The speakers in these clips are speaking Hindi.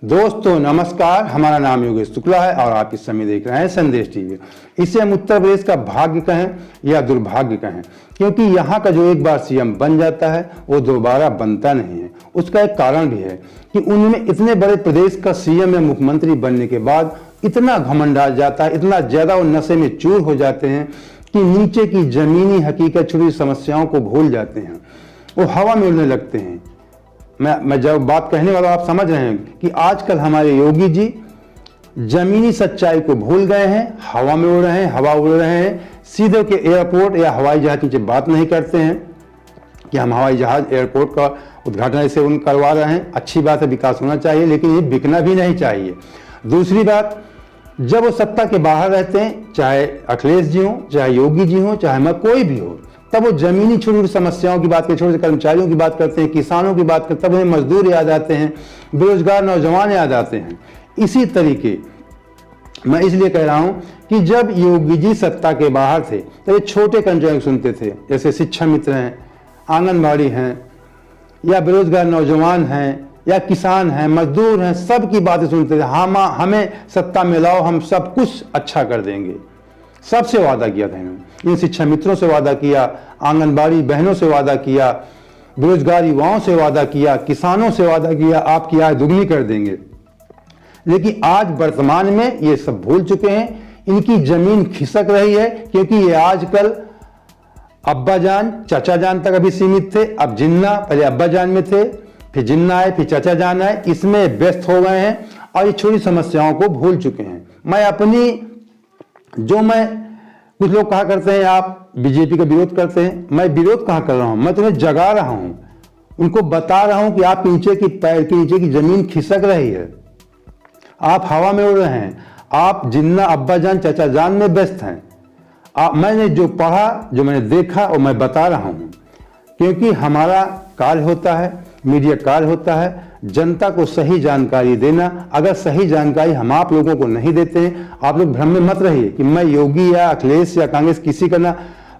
दोस्तों नमस्कार, हमारा नाम योगेश शुक्ला है और आप इस समय देख रहे हैं संदेश टीवी। इसे हम उत्तर प्रदेश का भाग्य कहें या दुर्भाग्य कहें, क्योंकि यहाँ का जो एक बार सीएम बन जाता है वो दोबारा बनता नहीं है। उसका एक कारण भी है कि उनमें इतने बड़े प्रदेश का सीएम या मुख्यमंत्री बनने के बाद इतना घमंड आ जाता है, इतना ज्यादा वो नशे में चूर हो जाते हैं कि नीचे की जमीनी हकीकत, छोटी समस्याओं को भूल जाते हैं, वो हवा में उड़ने लगते हैं। मैं जब बात कहने वाला आप समझ रहे हैं कि आजकल हमारे योगी जी जमीनी सच्चाई को भूल गए हैं, हवा में उड़ रहे हैं, हवा उड़ रहे हैं। सीधे के एयरपोर्ट या हवाई जहाज की बात नहीं करते हैं कि हम हवाई जहाज एयरपोर्ट का उद्घाटन ऐसे उन करवा रहे हैं। अच्छी बात है, विकास होना चाहिए, लेकिन ये बिकना भी नहीं चाहिए। दूसरी बात, जब वो सत्ता के बाहर रहते हैं, चाहे अखिलेश जी हों, चाहे योगी जी हों, चाहे मैं कोई भी हो, तब वो जमीनी छोटी छोटी समस्याओं की बात करते, छोटे कर्मचारियों की बात करते हैं, किसानों की बात करते हैं, तब उन्हें मजदूर याद आते हैं, बेरोजगार नौजवान याद आते हैं। इसी तरीके मैं इसलिए कह रहा हूं कि जब योगी जी सत्ता के बाहर थे तो ये छोटे कर्मचारी सुनते थे, जैसे शिक्षा मित्र हैं, आंगनबाड़ी हैं, या बेरोजगार नौजवान हैं, या किसान हैं, मजदूर हैं, सब की बातें सुनते थे। हमें सत्ता में लाओ, हम सब कुछ अच्छा कर देंगे। सबसे वादा किया था इन्होंने, इन शिक्षा मित्रों से वादा किया, आंगनबाड़ी बहनों से वादा किया, बेरोजगार युवाओं से वादा किया, किसानों से वादा किया, आपकी आय दुगनी कर देंगे। लेकिन आज वर्तमान में ये सब भूल चुके हैं, इनकी जमीन खिसक रही है, क्योंकि ये आजकल अब्बा जान चाचा जान तक अभी सीमित थे। अब जिन्ना, पहले अब्बा जान में थे, फिर जिन्ना आए, फिर चाचा जान आए, इसमें व्यस्त हो गए हैं और ये छोटी समस्याओं को भूल चुके हैं। कुछ लोग कहा करते हैं आप बीजेपी का विरोध करते हैं, मैं विरोध कहाँ कर रहा हूं, मैं तुम्हें जगा रहा हूं, उनको बता रहा हूं कि आप नीचे की पैर के नीचे की जमीन खिसक रही है, आप हवा में उड़ रहे हैं, आप जिन्ना अब्बा जान चाचा जान में व्यस्त हैं। मैंने जो पढ़ा, जो मैंने देखा, और मैं बता रहा हूं, क्योंकि हमारा कार्य होता है, मीडिया कार्य होता है जनता को सही जानकारी देना। अगर सही जानकारी हम आप लोगों को नहीं देते हैं, आप लोग भ्रम में मत रहिए कि मैं योगी या अखिलेश या कांग्रेस किसी का ना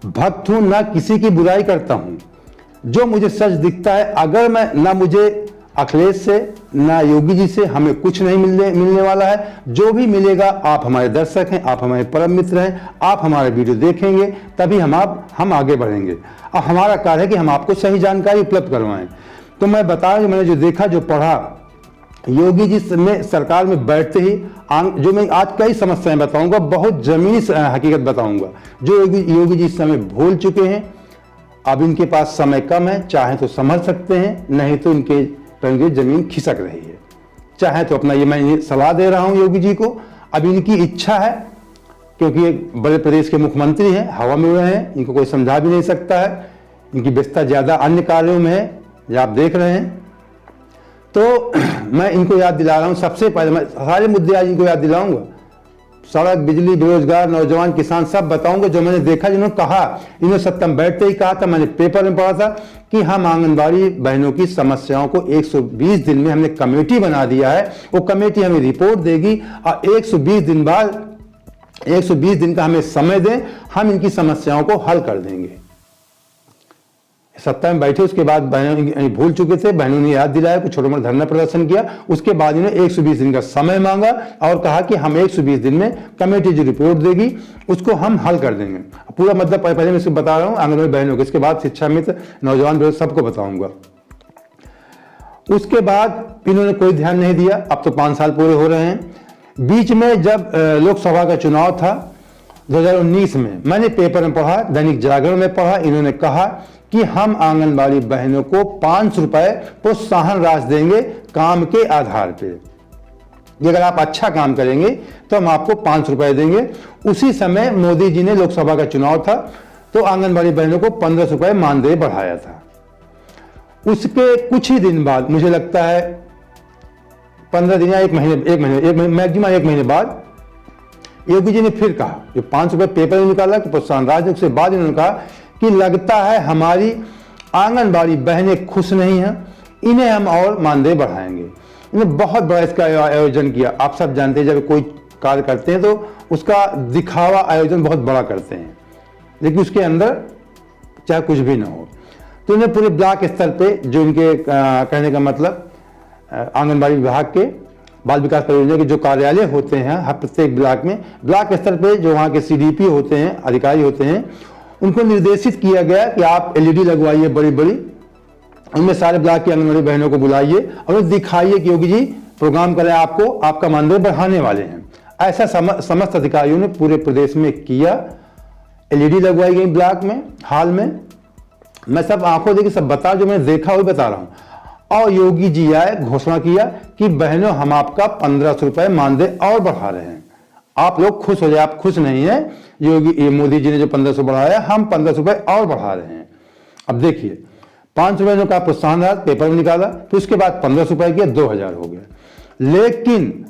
भक्त हूं, ना किसी की बुराई करता हूं। जो मुझे सच दिखता है, अगर मैं ना मुझे अखिलेश से ना योगी जी से हमें कुछ नहीं मिलने वाला है। जो भी मिलेगा, आप हमारे दर्शक हैं, आप हमारे परम मित्र हैं, आप हमारा वीडियो देखेंगे तभी हम आगे बढ़ेंगे। और हमारा कार्य है कि हम आपको सही जानकारी उपलब्ध करवाएं। तो मैं बता रहा, मैंने जो देखा, जो पढ़ा, योगी जी में सरकार में बैठते ही जो मैं आज कई समस्याएं बताऊंगा, बहुत जमीनी हकीकत बताऊंगा जो योगी जी इस समय भूल चुके हैं। अब इनके पास समय कम है, चाहे तो संभल सकते हैं, नहीं तो इनके जमीन खिसक रही है। चाहे तो अपना, ये मैं सलाह दे रहा हूं योगी जी को, अब इनकी इच्छा है, क्योंकि एक बड़े प्रदेश के मुख्यमंत्री हैं, हवा में उड़े हैं, इनको कोई समझा भी नहीं सकता है, इनकी व्यस्तता ज्यादा अन्य कार्यों में है, आप देख रहे हैं। तो मैं इनको याद दिला रहा हूं, सबसे पहले मैं सारे मुद्दे आज इनको याद दिलाऊंगा, सड़क, बिजली, बेरोजगार, नौजवान, किसान, सब बताऊंगा जो मैंने देखा, जिन्होंने कहा, इन्होंने सत्ता में बैठते ही कहा था, मैंने पेपर में पढ़ा था कि हम आंगनबाड़ी बहनों की समस्याओं को 120 दिन में हमने कमेटी बना दिया है, वो कमेटी हमें रिपोर्ट देगी और 120 दिन बाद 120 दिन का हमें समय दें, हम इनकी समस्याओं को हल कर देंगे। सत्ता में बैठे, उसके बाद बहनों भूल चुके थे, बहनों ने याद दिलाया, कुछ छोटा मोटा धरना प्रदर्शन किया, उसके बाद इन्होंने 120 दिन का समय मांगा और कहा कि हम 120 दिन में कमेटी जो रिपोर्ट देगी उसको हम हल कर देंगे। पूरा मतलब पहले मैं इसको बता रहा हूँ आंगनबाड़ी बहनों को, इसके बाद शिक्षा मित्र, नौजवान, सबको बताऊंगा। उसके बाद इन्होंने कोई ध्यान नहीं दिया। अब तो 5 साल पूरे हो रहे हैं। बीच में जब लोकसभा का चुनाव था 2019 में, मैंने पेपर में पढ़ा, दैनिक जागरण में पढ़ा, इन्होंने कहा कि हम आंगनबाड़ी बहनों को 500 रुपए प्रोत्साहन राशि देंगे काम के आधार पे, अगर आप अच्छा काम करेंगे तो हम आपको 500 रुपए देंगे। उसी समय मोदी जी ने, लोकसभा का चुनाव था, तो आंगनबाड़ी बहनों को 1500 रुपए मानदेय बढ़ाया था। उसके कुछ ही दिन बाद, मुझे लगता है 15 दिन या एक महीने मैक्सिमम 1 महीने बाद, योगी जी ने फिर कहा, जो 500 रुपए पेपर में निकाला कि प्रोत्साहन राशि, उसके बाद इन्होंने कहा कि लगता है हमारी आंगनबाड़ी बहनें खुश नहीं हैं, इन्हें हम और मानदेय बढ़ाएंगे। इन्हें बहुत बड़ा इसका आयोजन किया। आप सब जानते हैं, जब कोई कार्य करते हैं तो उसका दिखावा आयोजन बहुत बड़ा करते हैं, लेकिन उसके अंदर चाहे कुछ भी ना हो। तो इन्हें पूरे ब्लॉक स्तर पे, जो इनके कहने का मतलब आंगनबाड़ी विभाग के बाल विकास परियोजना के जो कार्यालय होते हैं हर प्रत्येक ब्लॉक में, ब्लॉक स्तर पे जो वहाँ के सीडीपी होते हैं, अधिकारी होते हैं, उनको निर्देशित किया गया कि आप एलईडी लगवाइए बड़ी बड़ी, उनमें सारे ब्लॉक की आंगनबाड़ी बहनों को बुलाइए और दिखाइए कि योगी जी प्रोग्राम करें, आपको आपका मानदेय बढ़ाने वाले हैं। ऐसा समस्त अधिकारियों ने पूरे प्रदेश में किया। एलईडी लगवाई गई ब्लॉक में, हाल में। मैं सब आंखों देखी सब बता, जो मैंने देखा वही बता रहा हूं। और योगी जी आए, घोषणा किया कि बहनों हम आपका 1500 रुपए मानदेय और बढ़ा रहे हैं, आप लोग खुश हो जाए। आप खुश नहीं है, योगी मोदी जी ने जो 1500 बढ़ाया, हम 1500 रुपए और बढ़ा रहे हैं। अब देखिए 500 रुपए का प्रोत्साहन राशि पेपर में निकाला, फिर उसके बाद 1500 रुपए किया, 2000 हो गया। लेकिन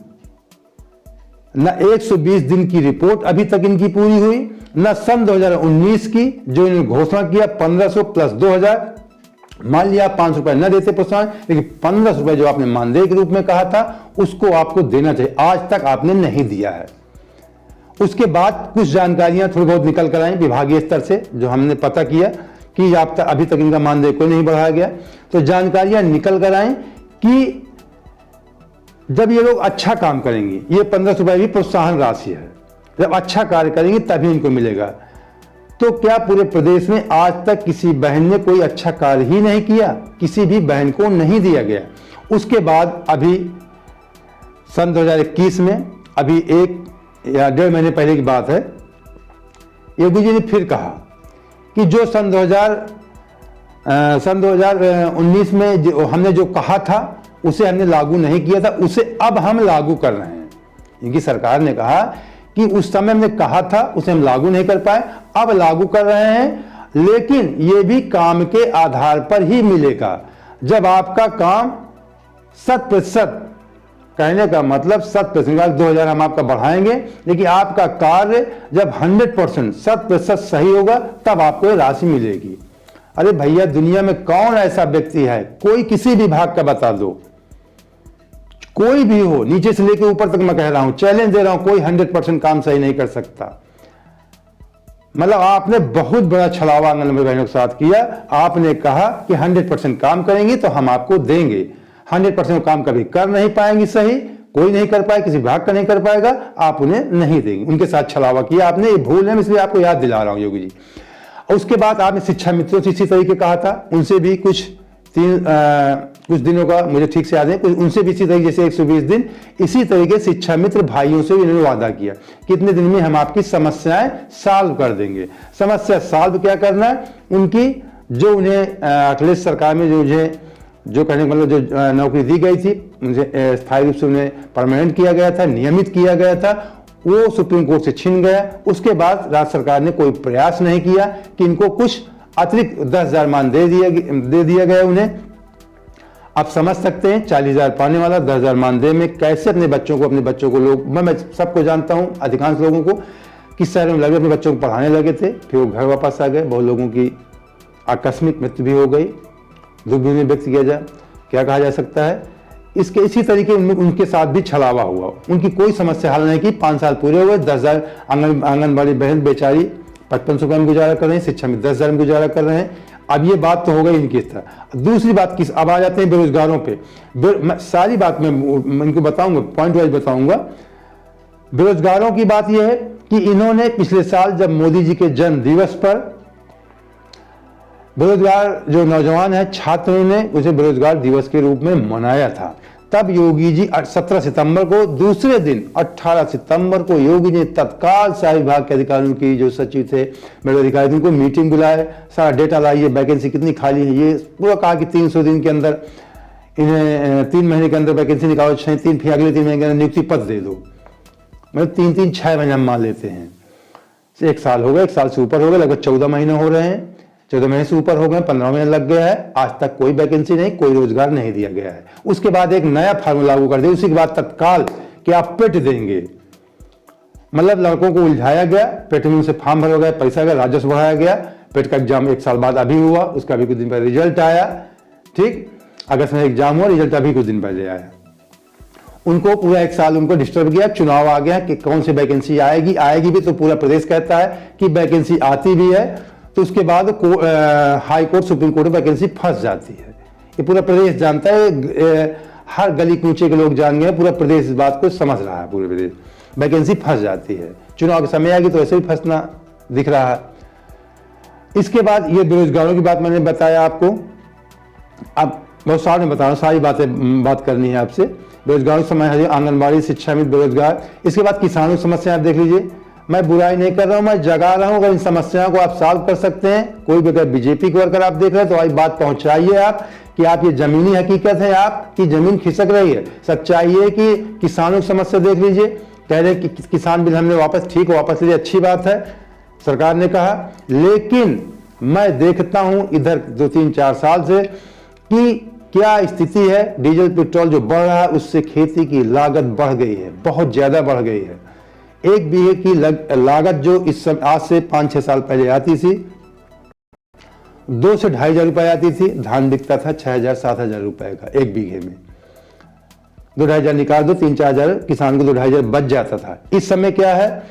न 120 दिन की रिपोर्ट अभी तक इनकी पूरी हुई, न सन 2019 की जो इन्होंने घोषणा किया 1500 प्लस 2000। मान लिया 500 रुपए न देते प्रोत्साहन, लेकिन 1500 रुपए जो आपने मानदेय के रूप में कहा था उसको आपको देना चाहिए, आज तक आपने नहीं दिया है। उसके बाद कुछ जानकारियां थोड़ी बहुत निकल कर आई विभागीय स्तर से, जो हमने पता किया कि अभी तक इनका मानदेय कोई नहीं बढ़ाया गया। तो जानकारियां निकल कर आई कि जब ये लोग अच्छा काम करेंगे, ये 1500 रुपए भी प्रोत्साहन राशि है, जब अच्छा कार्य करेंगे तभी इनको मिलेगा। तो क्या पूरे प्रदेश में आज तक किसी बहन ने कोई अच्छा कार्य ही नहीं किया? किसी भी बहन को नहीं दिया गया। उसके बाद अभी सन 2021 में, अभी 1 या 1.5 महीने पहले की बात है, योगी जी ने फिर कहा कि जो सन 2019 में हमने जो कहा था उसे हमने लागू नहीं किया था, उसे अब हम लागू कर रहे हैं। इनकी सरकार ने कहा कि उस समय हमने कहा था उसे हम लागू नहीं कर पाए, अब लागू कर रहे हैं, लेकिन यह भी काम के आधार पर ही मिलेगा। जब आपका काम 100%, कहने का मतलब 100%, 2000 हम आपका बढ़ाएंगे, लेकिन आपका कार्य जब 100% 100% सही होगा तब आपको ये राशि मिलेगी। अरे भैया, दुनिया में कौन ऐसा व्यक्ति है, कोई किसी विभाग का बता दो, कोई भी हो, नीचे से लेकर ऊपर तक मैं कह रहा हूं, चैलेंज दे रहा हूं, कोई 100% काम सही नहीं कर सकता। मतलब आपने बहुत बड़ा छलावा आंगनबाड़ी बहनों के साथ किया। आपने कहा कि 100% काम करेंगे तो हम आपको देंगे, 100% काम कभी कर नहीं पाएंगे, सही कोई नहीं कर पाए, किसी विभाग का नहीं कर पाएगा, आप उन्हें नहीं देंगे। उनके साथ छलावा किया आपने, ये भूल है, इसलिए आपको याद दिला रहा हूं योगी जी। और उसके बाद आपने शिक्षा मित्रों से इसी तरीके कहा था, उनसे भी कुछ दिनों का मुझे ठीक से याद है, उनसे भी इसी तरीके, जैसे 120 दिन, इसी तरीके शिक्षा मित्र भाइयों से भी इन्होंने वादा किया कितने दिन में हम आपकी समस्याएं सॉल्व कर देंगे। समस्या सॉल्व क्या करना है, उनकी जो उन्हें अखिलेश सरकार में जो कहने का मतलब जो नौकरी दी गई थी, उनसे स्थायी रूप से उन्हें परमानेंट किया गया था, नियमित किया गया था, वो सुप्रीम कोर्ट से छिन गया। उसके बाद राज्य सरकार ने कोई प्रयास नहीं किया कि इनको कुछ अतिरिक्त 10,000 मान दे दिया गया उन्हें। आप समझ सकते हैं 40,000 पाने वाला 10,000 मानदेय में कैसे अपने बच्चों को लोग, मैं सबको जानता हूं, अधिकांश लोगों को, किस शहर में लगे अपने बच्चों को पढ़ाने लगे थे, फिर वो घर वापस आ गए। बहुत लोगों की आकस्मिक मृत्यु भी हो गई, दुख भी व्यक्त किया जाए, क्या कहा जा सकता है। इसी तरीके उनके साथ भी छलावा हुआ, उनकी कोई समस्या हल नहीं की। 5 साल पूरे हो गए, 10,000 आंगनबाड़ी बहन बेचारी 5500 में गुजारा कर रहे हैं, शिक्षा में 10,000 में गुजारा कर रहे हैं। अब ये बात तो हो गई इनकी तरह। दूसरी बात किस, अब आ जाते हैं बेरोजगारों पे। सारी बात मैं इनको बताऊंगा, पॉइंट वाइज बताऊंगा। बेरोजगारों की बात यह है कि इन्होंने पिछले साल जब मोदी जी के जन्म दिवस पर बेरोजगार जो नौजवान है, छात्रों ने उसे बेरोजगार दिवस के रूप में मनाया था। तब योगी जी 17 सितंबर को, दूसरे दिन 18 सितंबर को योगी जी तत्काल सारे विभाग के अधिकारियों की, जो सचिव थे, मेरे अधिकारी, उनको मीटिंग बुलाए, सारा डेटा लाइए, वैकेंसी कितनी खाली है, ये पूरा कहा कि 300 दिन के अंदर इन्हें 3 महीने के अंदर वैकेंसी निकालो, फिर अगले 3 महीने के अंदर नियुक्ति पत्र दे दो। मतलब 3-6 महीने हम मान लेते हैं, 1 साल हो गए, 1 साल से ऊपर हो गए, लगभग 14 महीने हो रहे हैं, 14 महीने से ऊपर हो गए, 15 महीने लग गया है, आज तक कोई वैकेंसी नहीं, कोई रोजगार नहीं दिया गया है। उसके बाद एक नया फार्मूला लागू कर दिया, उसी के बाद तत्काल कि आप पेट देंगे, मतलब लड़कों को उलझाया गया, पेट में उनसे फॉर्म भरा गया, पैसा गया, राजस्व बढ़ाया गया। पेट का एग्जाम 1 साल बाद अभी हुआ, उसका अभी कुछ दिन पहले रिजल्ट आया, ठीक, अगस्त में एग्जाम हुआ, रिजल्ट अभी कुछ दिन पहले आया। उनको पूरा 1 साल उनको डिस्टर्ब किया, चुनाव आ गया कि कौन सी वैकेंसी आएगी भी, तो पूरा प्रदेश कहता है कि वैकेंसी आती भी है, तो उसके बाद हाई कोर्ट, सुप्रीम कोर्ट में वैकेंसी फंस जाती है। ये पूरा प्रदेश जानता है, हर गली कूचे के लोग जान गए, पूरा प्रदेश इस बात को समझ रहा है, पूरे प्रदेश वैकेंसी फंस जाती है। चुनाव के समय आएगी तो ऐसे ही फंसना दिख रहा है। इसके बाद ये बेरोजगारों की बात मैंने बताया आपको। अब बहुत सारे में बता रहा हूँ, सारी बात करनी है आपसे। बेरोजगारों की समस्या, आंगनबाड़ी, शिक्षा में बेरोजगार। इसके बाद किसानों की समस्या आप देख लीजिए। मैं बुराई नहीं कर रहा हूँ, मैं जगा रहा हूँ। अगर इन समस्याओं को आप सॉल्व कर सकते हैं, कोई भी अगर बीजेपी को अगर आप देख रहे हैं तो आज बात पहुंचाइए आप कि आप ये जमीनी हकीकत है, आपकी जमीन खिसक रही है। सच्चाई है कि किसानों की समस्या देख लीजिए, कह रहे कि किसान बिल हमने वापस, ठीक है वापस लीजिए, अच्छी बात है, सरकार ने कहा। लेकिन मैं देखता हूं इधर 2-3-4 साल से कि क्या स्थिति है। डीजल पेट्रोल जो बढ़ रहा है उससे खेती की लागत बढ़ गई है, बहुत ज्यादा बढ़ गई है। 1 बीघे की लागत जो इस समय आज से 5-6 साल पहले आती थी 2 से 2,500 रुपए आती थी। धान बिकता था 6,000-7,000 रुपए का 1 बीघे में। 2-2,500 निकाल दो, 3-4,000 किसान को 2-2,500 बच जाता था। इस समय क्या है,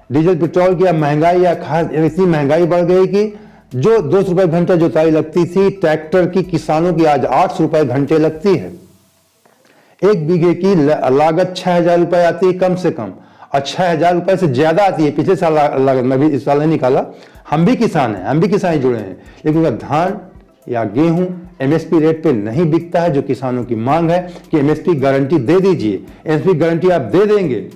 डीजल पेट्रोल की महंगाई या खास इतनी महंगाई बढ़ गई कि जो 200 रुपए घंटा जुताई लगती थी ट्रैक्टर की, किसानों की आज 800 रुपए घंटे लगती है। 1 बीघे की लागत 6,000 रुपए आती है कम से कम, और 6,000 रुपए से ज्यादा आती है। पिछले साल लागत मैं भी इस साल नहीं निकाला, हम भी किसान हैं, हम भी किसान ही जुड़े हैं। लेकिन अगर धान या गेहूं एमएसपी रेट पे नहीं बिकता है, जो किसानों की मांग है कि एमएसपी गारंटी दे दीजिए, एमएसपी गारंटी आप दे देंगे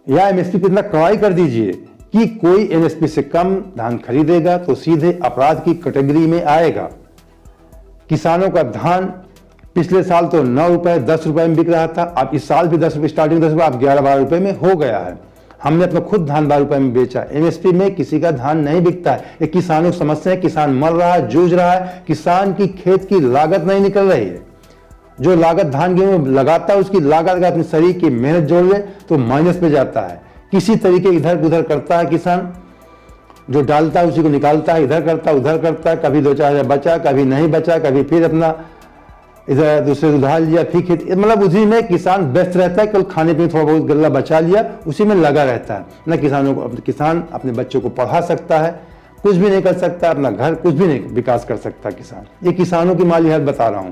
या एमएसपी कितना कड़ाई कर दीजिए कि कोई एमएसपी से कम धान खरीदेगा तो सीधे अपराध की कैटेगरी में आएगा। किसानों का धान पिछले साल तो 9 रुपए 10 रुपए में बिक रहा था, अब इस साल भी 10 रुपए, स्टार्टिंग 10 रुपए, अब 11-12 रुपए में हो गया है। हमने अपना खुद धान 12 रुपए में बेचा। एमएसपी में किसी का धान नहीं बिकता है। ये किसानों की समस्या है, किसान मर रहा है, जूझ रहा है, किसान की खेत की लागत नहीं निकल रही है। जो लागत धान गेहूं में लगाता है उसकी लागत अगर अपने शरीर की मेहनत जोड़ ले तो माइनस पे जाता है। किसी तरीके इधर उधर करता है किसान, जो डालता है उसी को निकालता है, इधर करता है उधर करता है, कभी 2-4 बचा, कभी नहीं बचा, कभी फिर अपना इधर दूसरे उधार लिया, फिर खेती, मतलब उसी में किसान व्यस्त रहता है। कल खाने पीने थोड़ा बहुत गल्ला बचा लिया, उसी में लगा रहता है। ना किसानों को, किसान अपने बच्चों को पढ़ा सकता है, कुछ भी नहीं कर सकता, अपना घर कुछ भी नहीं विकास कर सकता किसान। ये किसानों की माली हालत बता रहा हूं।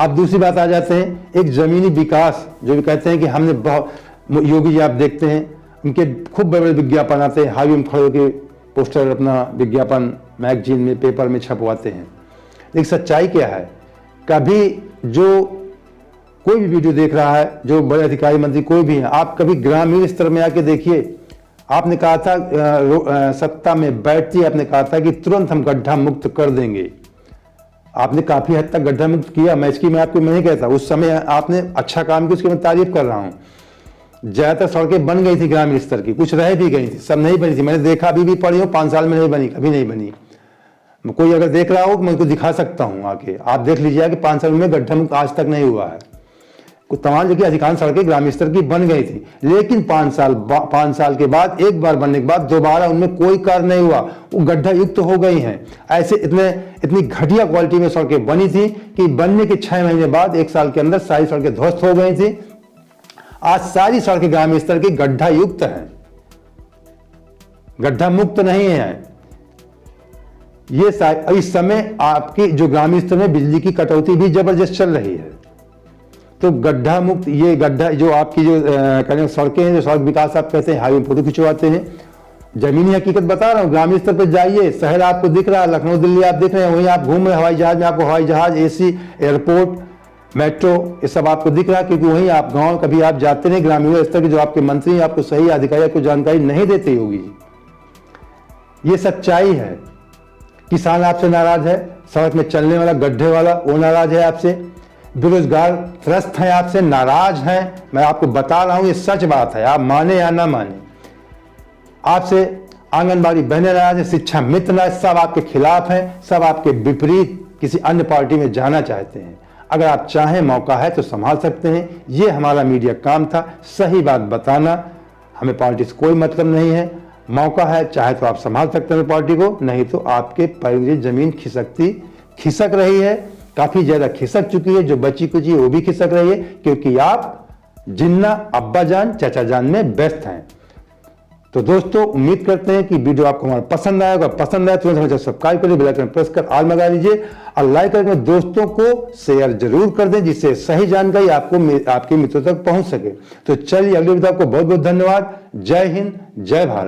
अब दूसरी बात आ जाते हैं, एक जमीनी विकास जो भी कहते हैं कि हमने बहुत, योगी जी आप देखते हैं उनके खूब बड़े बड़े विज्ञापन आते हैं, हाईवे में खड़े होकर पोस्टर अपना विज्ञापन मैगजीन में पेपर में छपवाते हैं। लेकिन सच्चाई क्या है, कभी जो कोई भी वीडियो देख रहा है, जो बड़े अधिकारी मंत्री कोई भी है, आप कभी ग्रामीण स्तर में आके देखिए। आपने कहा था सत्ता में बैठती है, आपने कहा था कि तुरंत हम गड्ढा मुक्त कर देंगे। आपने काफी हद तक गड्ढा मुक्त किया, मैं इसकी मैं आपको नहीं कहता, उस समय आपने अच्छा काम किया, उसकी मैं तारीफ कर रहा हूँ। ज्यादातर सड़कें बन गई थी ग्रामीण स्तर की, कुछ रह भी गई थी, सब नहीं बनी थी। मैंने देखा, अभी भी पढ़ी हूँ, 5 साल में नहीं बनी, कभी नहीं बनी। कोई अगर देख रहा हो मैं उनको दिखा सकता हूँ आके, आप देख लीजिए कि 5 साल में गड्ढा मुक्त आज तक नहीं हुआ है। तमाम जगह अधिकांश सड़कें ग्रामीण स्तर की बन गई थी, लेकिन 5 साल के बाद, एक बार बनने के बाद दोबारा उनमें कोई कार्य नहीं हुआ, वो गड्ढा युक्त हो गई हैं। ऐसे इतनी घटिया क्वालिटी में सड़कें बनी थी कि बनने के 6 महीने बाद 1 साल के अंदर सारी सड़कें ध्वस्त हो गई थी। आज सारी सड़कें ग्रामीण स्तर की गड्ढा युक्त हैं, गड्ढा मुक्त नहीं है। ये इस समय आपकी जो ग्रामीण स्तर में बिजली की कटौती भी जबरदस्त चल रही है। तो गड्ढा मुक्त, ये गड्ढा जो आपकी जो सड़कें हैं, जो सड़क विकास आप कहते हैं, हाईवे फोटो खिंचवाते हैं, जमीनी हकीकत बता रहा हूँ। ग्रामीण स्तर पर जाइए, शहर आपको दिख रहा है, लखनऊ दिल्ली आप देख रहे हैं, वहीं आप घूम रहे हैं, हवाई जहाज में आपको हवाई जहाज, एसी, एयरपोर्ट, मेट्रो, ये सब आपको दिख रहा है, क्योंकि वहीं आप गाँव कभी आप जाते नहीं। ग्रामीण स्तर के जो आपके मंत्री आपको सही अधिकारी को जानकारी नहीं देते होगी। ये सच्चाई है। किसान आपसे नाराज है, सड़क में चलने वाला गड्ढे वाला वो नाराज है आपसे, बेरोजगार त्रस्त हैं आपसे, नाराज हैं। मैं आपको बता रहा हूं, ये सच बात है, आप माने या ना माने। आपसे आंगनबाड़ी बहनें नाराज है, शिक्षा मित्र नाराज, सब आपके खिलाफ हैं, सब आपके विपरीत किसी अन्य पार्टी में जाना चाहते हैं। अगर आप चाहें, मौका है तो संभाल सकते हैं। ये हमारा मीडिया काम था, सही बात बताना। हमें पार्टी से कोई मतलब नहीं है। मौका है, चाहे तो आप संभाल सकते हैं पार्टी को, नहीं तो आपके पैर जमीन खिसक रही है, काफी ज्यादा खिसक चुकी है। जो बची कुची वो भी खिसक रही है, क्योंकि आप जिन्ना अब्बा जान चाचा जान में व्यस्त हैं। तो दोस्तों उम्मीद करते हैं कि वीडियो आपको हमारा पसंद आएगा। पसंद आए तो हमें सब्सक्राइब करिए, बेल आइकन प्रेस कर ऑल लगा लीजिए और लाइक करके दोस्तों को शेयर जरूर कर दें, जिससे सही जानकारी आपको आपके मित्रों तक पहुंच सके। तो चलिए अगली वीडियो, आपको बहुत बहुत धन्यवाद। जय हिंद, जय भारत।